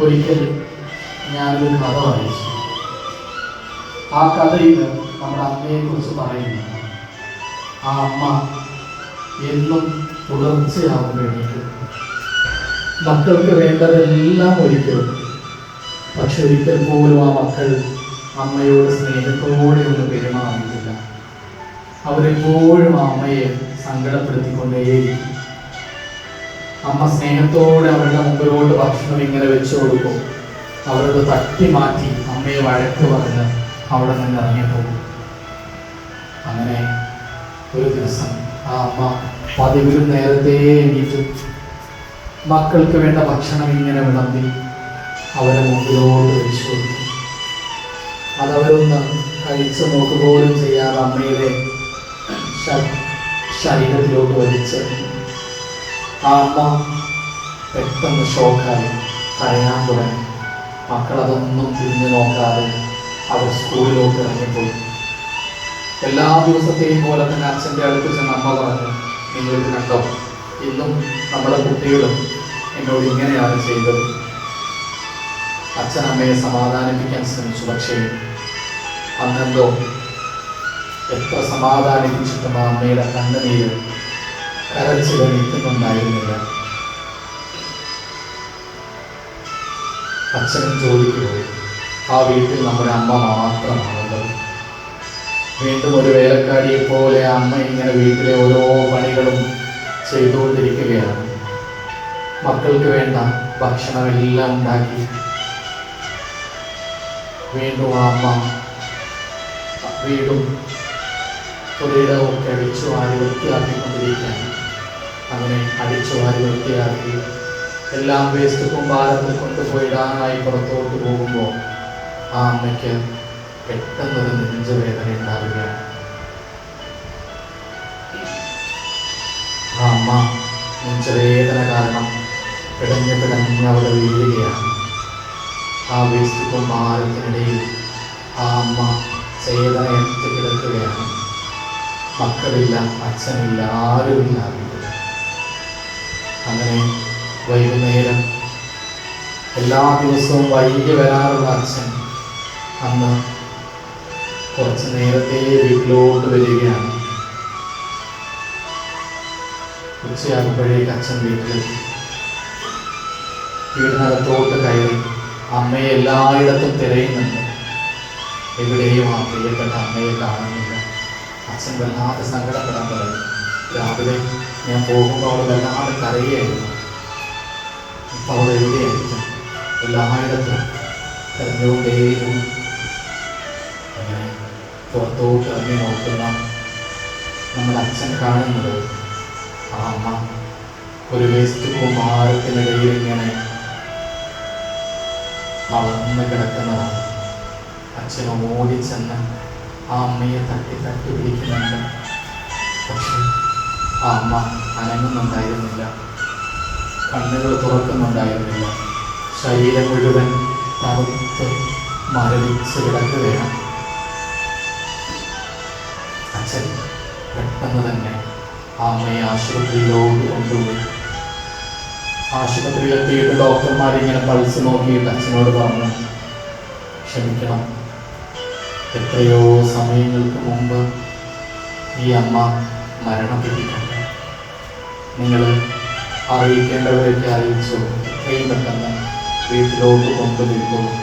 ഒരിക്കൽ ഞാനൊരു കഥ വായിച്ചു. ആ കഥയിൽ നമ്മുടെ അമ്മയെക്കുറിച്ച് പറയുന്നു. ആ അമ്മ എന്നും തുടർച്ചയാവുമ്പോഴേക്ക് മക്കൾക്ക് വേണ്ടതെല്ലാം ഒരുക്കും. പക്ഷെ ഒരിക്കൽ പോലും ആ മക്കൾ അമ്മയോട് സ്നേഹത്തോടെ ഒന്നും പെരുമാറിയിട്ടില്ല. അവരെപ്പോഴും ആ അമ്മയെ സങ്കടപ്പെടുത്തിക്കൊണ്ടേയിരിക്കും. അമ്മ സ്നേഹത്തോടെ അവരുടെ മുമ്പിലോട്ട് ഭക്ഷണം ഇങ്ങനെ വെച്ചു കൊടുക്കും. അവരത് തട്ടി മാറ്റി അമ്മയെ വഴക്ക് പറഞ്ഞ് അവിടെ നിന്ന് ഇറങ്ങിപ്പോകും. അങ്ങനെ ഒരു ദിവസം ആ അമ്മ പതിവിലും നേരത്തെ എണീറ്റ് മക്കൾക്ക് വേണ്ട ഭക്ഷണം ഇങ്ങനെ വിളമ്പി അവരെ മുമ്പിലോട്ട് വെച്ചു കൊടുക്കും. അതവരൊന്ന് കഴിച്ചു നോക്കുപോലും ചെയ്യാതെ അമ്മയുടെ ശരീരത്തിലോട്ട് വലിച്ച് ആ അമ്മ പെട്ടെന്ന് ഷോക്കായി കരയാൻ തുടങ്ങി. മക്കളതൊന്നും തിരിഞ്ഞു നോക്കാതെ അവർ സ്കൂളിലോട്ട് ഇറങ്ങിപ്പോയി. എല്ലാ ദിവസത്തെയും പോലെ തന്നെ അച്ഛൻ്റെ അടുത്ത് ചെന്ന് അമ്മ പറഞ്ഞു, നിങ്ങൾക്ക് കണ്ടോ, ഇന്നും നമ്മുടെ കുട്ടികളും എന്നോട് ഇങ്ങനെയാണ് ചെയ്തത്. അച്ഛൻ അമ്മയെ സമാധാനിപ്പിക്കാൻ ശ്രമിച്ചു. പക്ഷേ അന്നെന്തോ എത്ര സമാധാനിപ്പിച്ചിട്ടും ആ അമ്മയുടെ കണ്ണുനീര് കരച്ചിൽ നിൽക്കുന്നുണ്ടായിരുന്നില്ല. അച്ഛനും ജോലിക്ക് പോയി. ആ വീട്ടിൽ നമ്മുടെ അമ്മ മാത്രമാണുള്ളത്. വീണ്ടും ഒരു വേലക്കാരിയെ പോലെ അമ്മ ഇങ്ങനെ വീട്ടിലെ ഓരോ പണികളും ചെയ്തുകൊണ്ടിരിക്കുകയാണ്. മക്കൾക്ക് വേണ്ട ഭക്ഷണമെല്ലാം ഉണ്ടാക്കി വീണ്ടും ആ അമ്മ വീടും പുരയിടമൊക്കെ അടിച്ചു വാരി വൃത്തിയാക്കിക്കൊണ്ടിരിക്കുകയാണ്. അങ്ങനെ അടിച്ചു വാരി വൃത്തിയാക്കി എല്ലാം വേസ്റ്റ് കുമ്പാരത്തിൽ കൊണ്ടുപോയിടാനായി പുറത്തോട്ട് പോകുമ്പോൾ ആ അമ്മയ്ക്ക് പെട്ടെന്നൊരു നെഞ്ചുവേദന ഉണ്ടാവുകയാണ്. ആ അമ്മ നെഞ്ചുവേദന കാരണം പിടഞ്ഞ് അവിടെ വീഴുകയാണ്. ആ വേസ്റ്റ് കുമ്പാരത്തിനിടയിൽ ആ അമ്മ ചേതനയറ്റ് കിടക്കുകയാണ്. മക്കളില്ല, അച്ഛനില്ല, ആരുമില്ല. അങ്ങനെ വൈകുന്നേരം എല്ലാ ദിവസവും വൈകി വരാറുള്ള അച്ഛൻ അന്ന് കുറച്ച് നേരത്തെ വീട്ടിലോട്ട് വരികയാണ്. ഉച്ചയാകുമ്പോഴേക്ക് അച്ഛൻ വീട്ടിലെത്തി. വീടിനകത്തോട്ട് കയറി അമ്മയെ എല്ലായിടത്തും തിരയുന്നുണ്ട്. എവിടെയും ആ പ്രിയപ്പെട്ട അമ്മയെ കാണുന്നില്ല. അച്ഛൻ വല്ലാതെ സങ്കടപ്പെടാൻ തുടങ്ങി. രാവിലെ ഞാൻ പോകുമ്പോൾ അവൾ വല്ലാതെ കരയായിരുന്നു. ഇപ്പം അവൾ എവിടെയായിരിക്കും? എല്ലായിടത്തും തെരഞ്ഞുകൊണ്ടേയിരുന്നു. അങ്ങനെ പുറത്തോട്ട് ഇറങ്ങി നോക്കുന്ന നമ്മുടെ അച്ഛൻ കാണുന്നത് ആ അമ്മ ഒരു വേസ്റ്റ് കുമാരത്തിനിടയിൽ ഇങ്ങനെ വളർന്ന് കിടക്കുന്നതാണ്. അച്ഛൻ ഓടിച്ചെന്ന് ആ അമ്മയെ തട്ടി തട്ടി പിടിക്കുന്നുണ്ട്. പക്ഷെ ആ അമ്മ അനങ്ങുന്നുണ്ടായിരുന്നില്ല, കണ്ണുകൾ തുറക്കുന്നുണ്ടായിരുന്നില്ല. ശരീരം മുഴുവൻ തണുത്ത് മരവിച്ച് കിടക്കുകയാണ്. അച്ഛൻ പെട്ടെന്ന് തന്നെ ആ അമ്മയെ ആശുപത്രിയിലോട്ട് കൊണ്ടുപോയി. ആശുപത്രിയിലെത്തിയിട്ട് ഡോക്ടർമാരിങ്ങനെ പൾസ് നോക്കിയിട്ട് അച്ഛനോട് പറഞ്ഞു, ക്ഷമിക്കണം, എത്രയോ സമയങ്ങൾക്ക് മുമ്പ് ഈ അമ്മ മരണപ്പെട്ടിട്ടുണ്ട്. നിങ്ങൾ അറിയിക്കേണ്ടവരൊക്കെ അറിയിച്ചു, എത്രയും പെട്ടെന്ന് വീട്ടിലോട്ട് കൊണ്ടുപോയിക്കോളൂ.